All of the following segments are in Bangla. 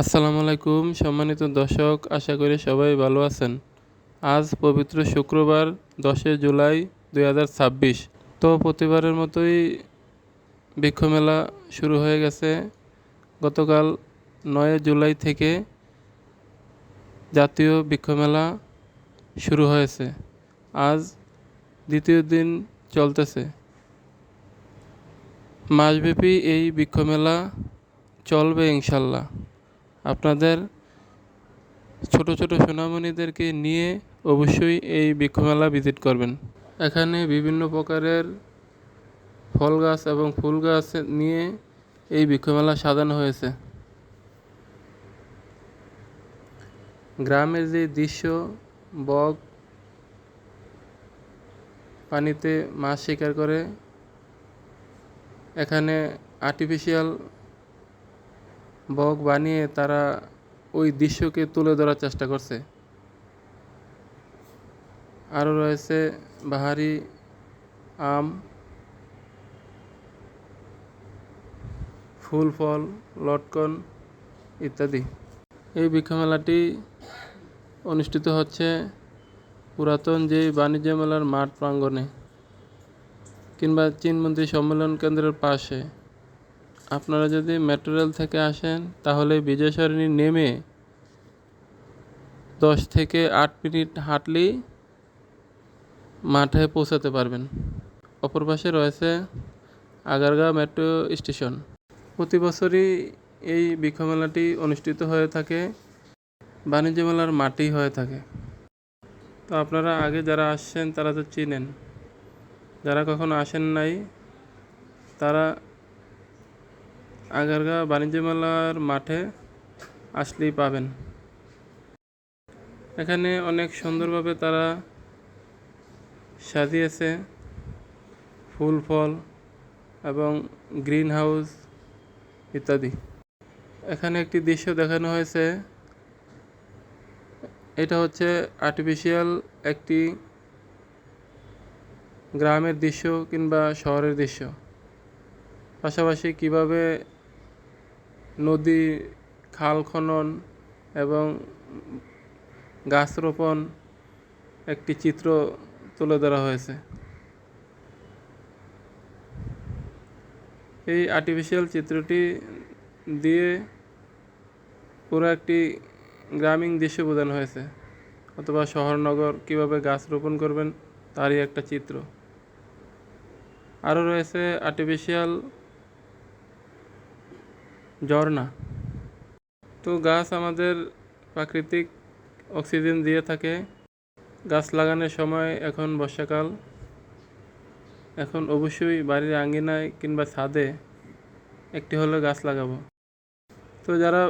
আসসালামু আলাইকুম সম্মানিত দর্শক, আশা করি সবাই ভালো আছেন। আজ পবিত্র শুক্রবার 10 জুলাই 2026। তো প্রতিবারের মতোই বৃক্ষ মেলা শুরু হয়ে গেছে। গতকাল 9 জুলাই থেকে জাতীয় বৃক্ষ মেলা শুরু হয়েছে। আজ দ্বিতীয় দিন চলতেছে। মাসব্যাপী এই বৃক্ষ মেলা চলবে ইনশাল্লাহ। আপনাদের ছোট ছোট সোনামণিদেরকে নিয়ে অবশ্যই এই বৃক্ষমেলা ভিজিট করবেন। এখানে বিভিন্ন প্রকারের ফল গাছ এবং ফুল গাছ নিয়ে এই বৃক্ষমেলা সাজানো হয়েছে। গ্রামের যে দৃশ্য, বক পানিতে মাছ শিকার করে, এখানে আর্টিফিশিয়াল বক বানিয়ে তারা ওই দৃশ্যকে তুলে ধরার চেষ্টা করছে। আরও রয়েছে বাহারি আম, ফুল ফল, লটকন ইত্যাদি। এই বৃক্ষমেলাটি অনুষ্ঠিত হচ্ছে পুরাতন যে বাণিজ্য মেলার মাঠ প্রাঙ্গণে কিংবা চীনমন্ত্রী সম্মেলন কেন্দ্রের পাশে। আপনারা যদি মেট্রো রেল থেকে আসেন তাহলে বিজয় সরণি নেমে 10 থেকে 8 মিনিট হাঁটলেই মাঠে পৌঁছাতে পারবেন। অপর পাশে রয়েছে আগারগাঁও মেট্রো স্টেশন। প্রতি বছরই এই বৃক্ষমেলাটি অনুষ্ঠিত হয়ে থাকে, বাণিজ্য মেলার মাঠেই হয়ে থাকে। তো আপনারা আগে যারা আসছেন তারা তো চিনেন, যারা কখনো আসেন নাই তারা আগারগাঁও বাণিজ্য মেলার মাঠে আসলেই পাবেন। এখানে অনেক সুন্দরভাবে তারা সাজিয়েছে ফুল ফল এবং গ্রিন হাউস ইত্যাদি। এখানে একটি দৃশ্য দেখানো হয়েছে, এটা হচ্ছে আর্টিফিশিয়াল একটি গ্রামের দৃশ্য কিংবা শহরের দৃশ্য। পাশাপাশি কিভাবে নদী, খাল খনন এবং গাছ রোপণ একটি চিত্র তুলে ধরা হয়েছে। এই আর্টিফিশিয়াল চিত্রটি দিয়ে পুরো একটি গ্রামীণ দৃশ্য বোঝানো হয়েছে, অথবা শহরনগর কীভাবে গাছ রোপণ করবেন তারই একটা চিত্র। আরও রয়েছে আর্টিফিশিয়াল ঝর্ণা। তো গাছ আমাদের প্রাকৃতিক অক্সিজেন দিয়ে থাকে। গাছ লাগানোর সময় এখন বর্ষাকাল, এখন অবশ্যই বাড়ির আঙ্গিনায় কিংবা ছাদে একটি হলে গাছ লাগাবো। তো যারা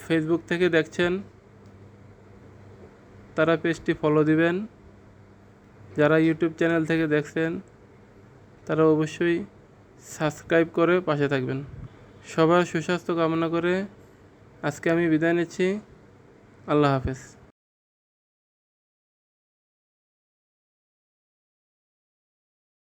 ফেসবুক থেকে দেখছেন তারা পেজটি ফলো দিবেন, যারা ইউটিউব চ্যানেল থেকে দেখছেন তারা অবশ্যই সাবস্ক্রাইব করে পাশে থাকবেন। সবার সুস্বাস্থ্য কামনা করে আজকে আমি বিদায় নিচ্ছি। আল্লাহ হাফেজ।